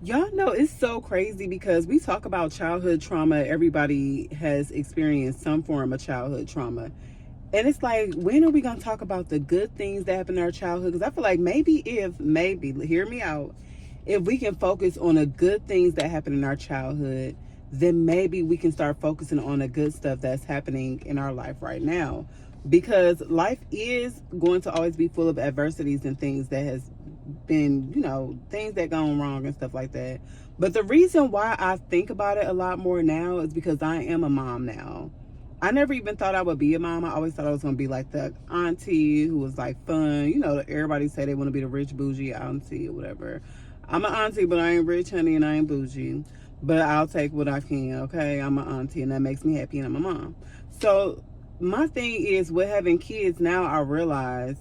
Y'all know it's so crazy because we talk about childhood trauma. Everybody has experienced some form of childhood trauma. And it's like, when are we going to talk about the good things that happened in our childhood? Because I feel like maybe, hear me out, if we can focus on the good things that happened in our childhood, then maybe we can start focusing on the good stuff that's happening in our life right now. Because life is going to always be full of adversities and things that has been, things that gone wrong and stuff like that. But the reason why I think about it a lot more now is because I am a mom now. I never even thought I would be a mom. I always thought I was going to be like the auntie who was like fun. Everybody say they want to be the rich bougie auntie or whatever. I'm an auntie, but I ain't rich, honey, and I ain't bougie. But I'll take what I can, okay? I'm an auntie, and that makes me happy, and I'm a mom. So my thing is, with having kids now, I realize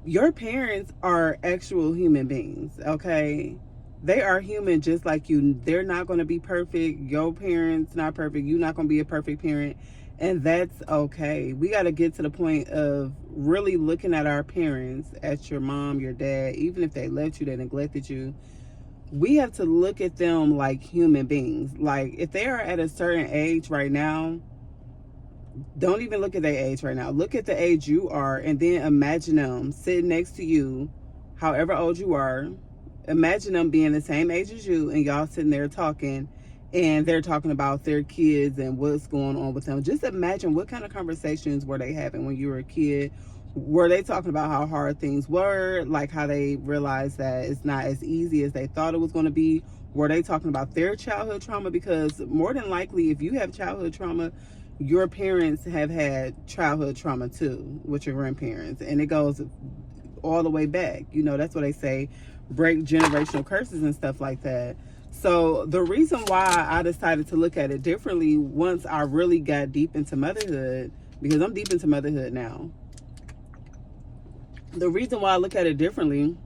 your parents are actual human beings, okay? They are human just like you. They're not going to be perfect. Your parents not perfect. You're not going to be a perfect parent, and that's okay. We got to get to the point of really looking at our parents, at your mom, your dad, even if they left you, they neglected you. We have to look at them like human beings. Like, if they are at a certain age right now, don't even look at their age right now. Look at the age you are, and then imagine them sitting next to you, however old you are. Imagine them being the same age as you, and y'all sitting there talking, and they're talking about their kids and what's going on with them. Just imagine what kind of conversations were they having when you were a kid. Were they talking about how hard things were, like how they realized that it's not as easy as they thought it was going to be? Were they talking about their childhood trauma? Because more than likely, if you have childhood trauma, your parents have had childhood trauma too with your grandparents, and it goes all the way back. That's what they say, break generational curses and stuff like that. So the reason why I decided to look at it differently once I really got deep into motherhood, because I'm deep into motherhood now, the reason why I look at it differently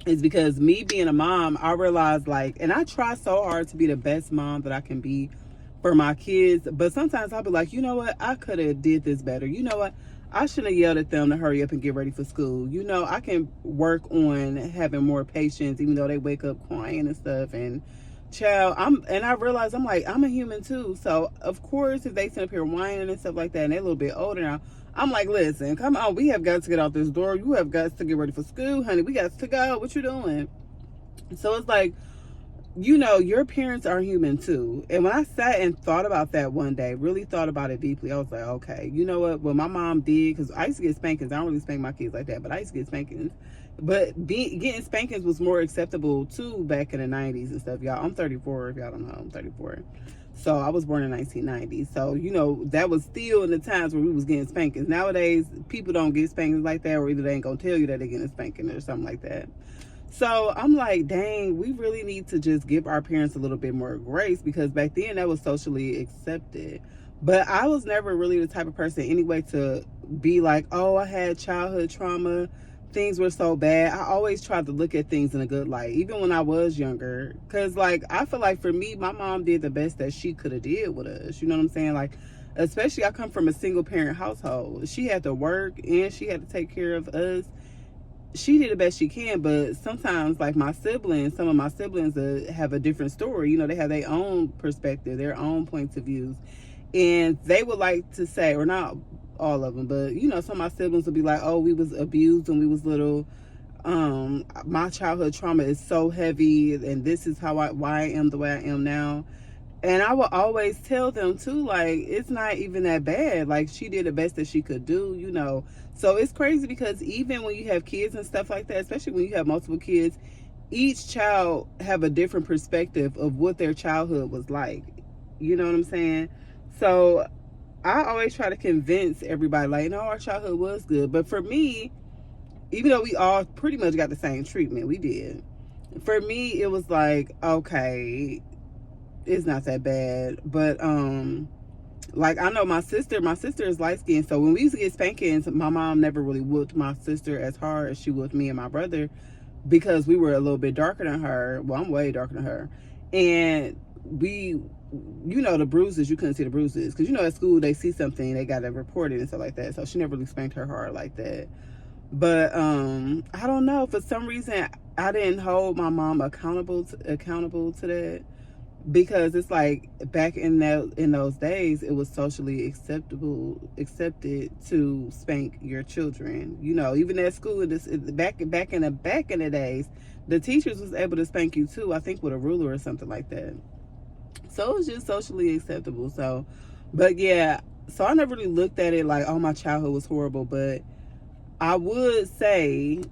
is because me being a mom, I realized, like, and I try so hard to be the best mom that I can be for my kids, but sometimes I'll be like, you know what, I could have did this better. You know what, I shouldn't have yelled at them to hurry up and get ready for school. I can work on having more patience, even though they wake up crying and stuff. And child, I realize I'm like, I'm a human too. So of course, if they sit up here whining and stuff like that, and they're a little bit older now, I'm like, listen, come on, we have got to get out this door. You have got to get ready for school, honey. We got to go. What you doing? So it's like, your parents are human too. And when I sat and thought about that one day, really thought about it deeply, I was like, okay, you know what my mom did, because I used to get spankings. I don't really spank my kids like that, but I used to get spankings. But getting spankings was more acceptable too back in the 90s and stuff. Y'all, I'm 34. If y'all don't know, I'm 34. So I was born in 1990. So, that was still in the times where we was getting spankings. Nowadays, people don't get spankings like that, or either they ain't gonna tell you that they're getting a spanking or something like that. So I'm like, dang, we really need to just give our parents a little bit more grace, because back then that was socially accepted. But I was never really the type of person anyway to be like, oh, I had childhood trauma. Things were so bad. I always tried to look at things in a good light, even when I was younger. Because, like, I feel like for me, my mom did the best that she could have did with us. You know what I'm saying? Like, especially I come from a single parent household. She had to work and she had to take care of us. She did the best she can, but sometimes, like, some of my siblings have a different story. They have their own perspective, their own points of views, and they would like to say, or not all of them, but some of my siblings would be like, oh, we was abused when we was little. My childhood trauma is so heavy, and this is why I am the way I am now. And I will always tell them too, like, it's not even that bad. Like, she did the best that she could do. So it's crazy because even when you have kids and stuff like that, especially when you have multiple kids, each child have a different perspective of what their childhood was like. You know what I'm saying? So I always try to convince everybody, like, no, our childhood was good. But for me, even though we all pretty much got the same treatment, we did. For me, it was like, okay, it's not that bad. But like, I know my sister is light skinned, so when we used to get spankings, my mom never really whooped my sister as hard as she whooped me and my brother, because we were a little bit darker than her. Well, I'm way darker than her. And we, the bruises, you couldn't see the bruises, because at school they see something, they got to report it and stuff like that. So she never really spanked her hard like that. But I don't know, for some reason I didn't hold my mom accountable to that, because it's like back in those days it was socially accepted to spank your children. You know, even at school, this back in the days, the teachers was able to spank you too, I think with a ruler or something like that. So it was just socially acceptable. So, but yeah, so I never really looked at it like, oh, my childhood was horrible. But I would say,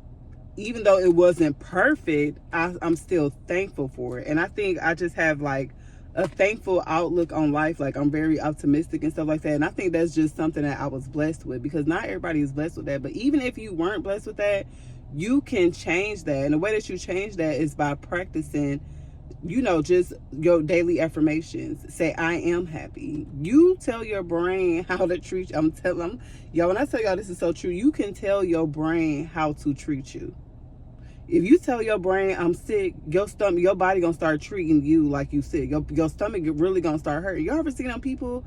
even though it wasn't perfect, I'm still thankful for it. And I think I just have like a thankful outlook on life. Like, I'm very optimistic and stuff like that. And I think that's just something that I was blessed with, because not everybody is blessed with that. But even if you weren't blessed with that, you can change that. And the way that you change that is by practicing, you know, just your daily affirmations. Say, I am happy. You tell your brain how to treat you. I'm telling y'all, when I tell y'all this is so true, you can tell your brain how to treat you. If you tell your brain I'm sick, your body gonna start treating you like you sick. Your stomach really gonna start hurting. You ever seen them people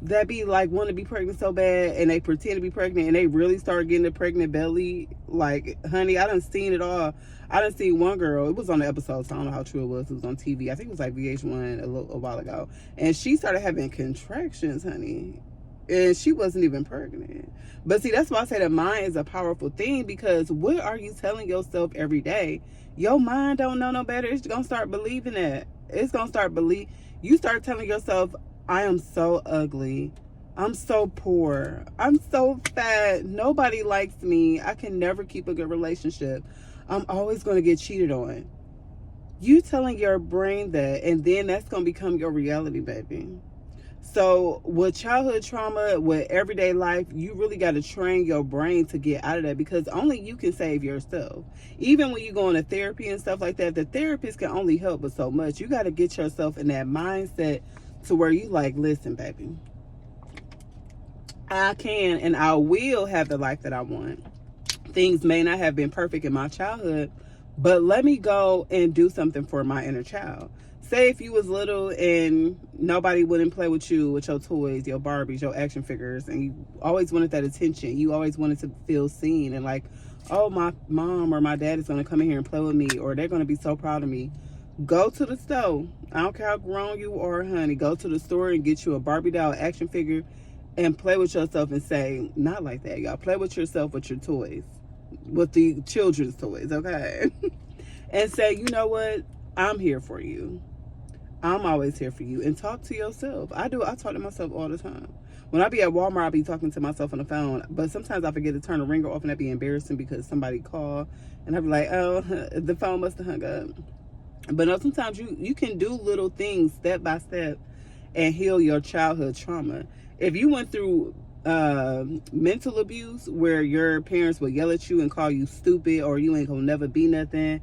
that be like want to be pregnant so bad and they pretend to be pregnant and they really start getting a pregnant belly? Like, honey, I done seen it all. I done seen one girl, it was on the episode, so I don't know how true it was. It was on TV. I think it was like VH1 a while ago. And she started having contractions, honey. And she wasn't even pregnant. But see, that's why I say that mind is a powerful thing, because what are you telling yourself every day? Your mind don't know no better. It's gonna start believing that. It's gonna start you start telling yourself, I am so ugly, I'm so poor, I'm so fat, nobody likes me, I can never keep a good relationship, I'm always gonna get cheated on. You telling your brain that, and then that's gonna become your reality, baby. So with childhood trauma, with everyday life, you really got to train your brain to get out of that, because only you can save yourself. Even when you go into therapy and stuff like that, the therapist can only help but so much. You got to get yourself in that mindset to where you like, listen, baby, I can and I will have the life that I want. Things may not have been perfect in my childhood, but let me go and do something for my inner child. Say if you was little and nobody wouldn't play with you with your toys, your Barbies, your action figures, and you always wanted that attention. You always wanted to feel seen and like, oh, my mom or my dad is going to come in here and play with me, or they're going to be so proud of me. Go to the store. I don't care how grown you are, honey. Go to the store and get you a Barbie doll action figure and play with yourself and say, not like that, y'all. Play with yourself with your toys, with the children's toys, okay? And say, you know what? I'm here for you. I'm always here for you. And talk to yourself. I do. I talk to myself all the time. When I be at Walmart, I be talking to myself on the phone. But sometimes I forget to turn the ringer off, and that be embarrassing because somebody called. And I be like, oh, the phone must have hung up. But no, sometimes you can do little things step by step and heal your childhood trauma. If you went through mental abuse where your parents would yell at you and call you stupid or you ain't gonna never be nothing,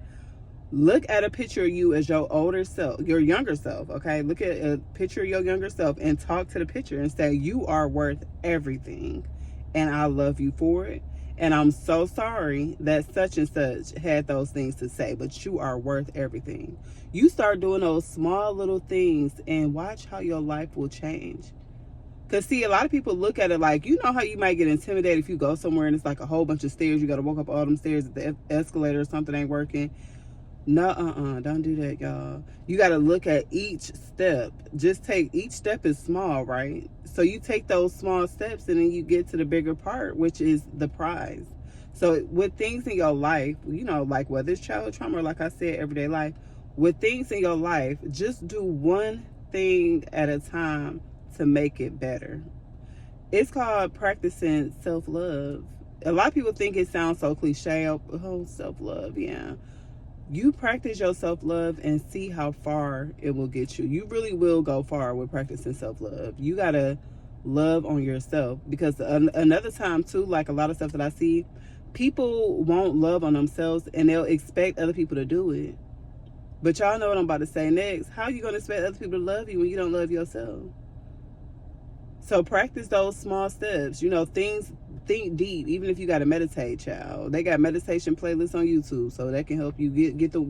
look at a picture of you as your older self, your younger self, okay? Look at a picture of your younger self and talk to the picture and say, you are worth everything and I love you for it. And I'm so sorry that such and such had those things to say, but you are worth everything. You start doing those small little things and watch how your life will change. Because, see, a lot of people look at it like, you know how you might get intimidated if you go somewhere and it's like a whole bunch of stairs. You got to walk up all them stairs at the escalator or something ain't working. No, don't do that, y'all. You got to look at each step. Just take, each step is small, right? So you take those small steps and then you get to the bigger part, which is the prize. So with things in your life, you know, like whether it's childhood trauma or like I said, everyday life, with things in your life, just do one thing at a time to make it better. It's called practicing self-love. A lot of people think it sounds so cliche. Oh, self-love, yeah. You practice your self-love and see how far it will get you. You really will go far with practicing self-love. You got to love on yourself, because another time too, like a lot of stuff that I see, people won't love on themselves and they'll expect other people to do it. But y'all know what I'm about to say next. How are you going to expect other people to love you when you don't love yourself? So practice those small steps. Think deep. Even if you got to meditate, child. They got meditation playlists on YouTube, so that can help you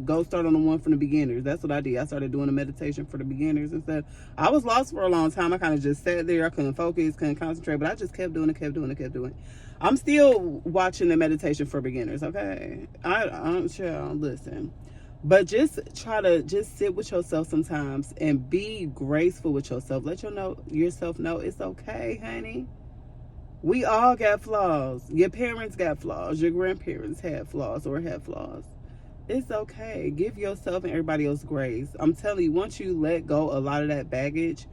go start on the one from the beginners. That's what I did. I started doing the meditation for the beginners and stuff. I was lost for a long time. I kind of just sat there. I couldn't focus, couldn't concentrate, but I just kept doing it. I'm still watching the meditation for beginners. Okay, I'm sure. Listen. But just try to just sit with yourself sometimes and be graceful with yourself. Let yourself know it's okay, honey. We all got flaws. Your parents got flaws. Your grandparents had flaws or have flaws. It's okay. Give yourself and everybody else grace. I'm telling you, once you let go a lot of that baggage,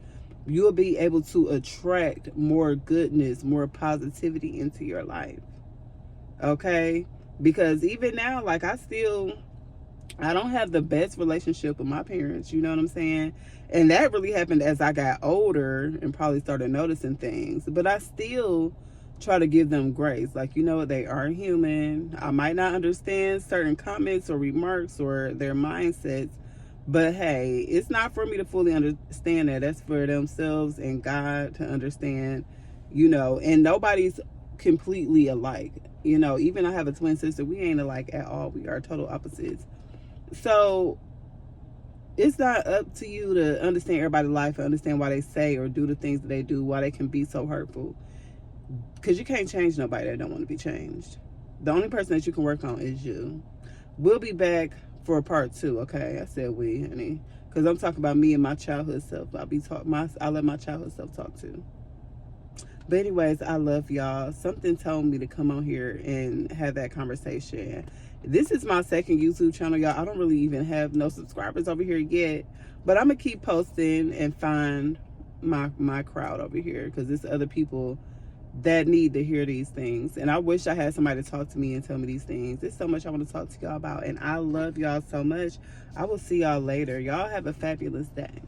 you'll be able to attract more goodness, more positivity into your life. Okay? Because even now, like I don't have the best relationship with my parents, you know what I'm saying? And that really happened as I got older and probably started noticing things. But I still try to give them grace. Like, you know what? They are human. I might not understand certain comments or remarks or their mindsets. But hey, it's not for me to fully understand that. That's for themselves and God to understand, and nobody's completely alike. Even I have a twin sister. We ain't alike at all. We are total opposites. So it's not up to you to understand everybody's life and understand why they say or do the things that they do, why they can be so hurtful. Because you can't change nobody that don't want to be changed. The only person that you can work on is you. We'll be back for part 2, okay? I said we, honey. Because I'm talking about me and my childhood self. I'll let my childhood self talk too. But anyways, I love y'all. Something told me to come on here and have that conversation. This is my second YouTube channel, y'all. I don't really even have no subscribers over here yet. But I'm going to keep posting and find my crowd over here. Because there's other people that need to hear these things. And I wish I had somebody to talk to me and tell me these things. There's so much I want to talk to y'all about. And I love y'all so much. I will see y'all later. Y'all have a fabulous day.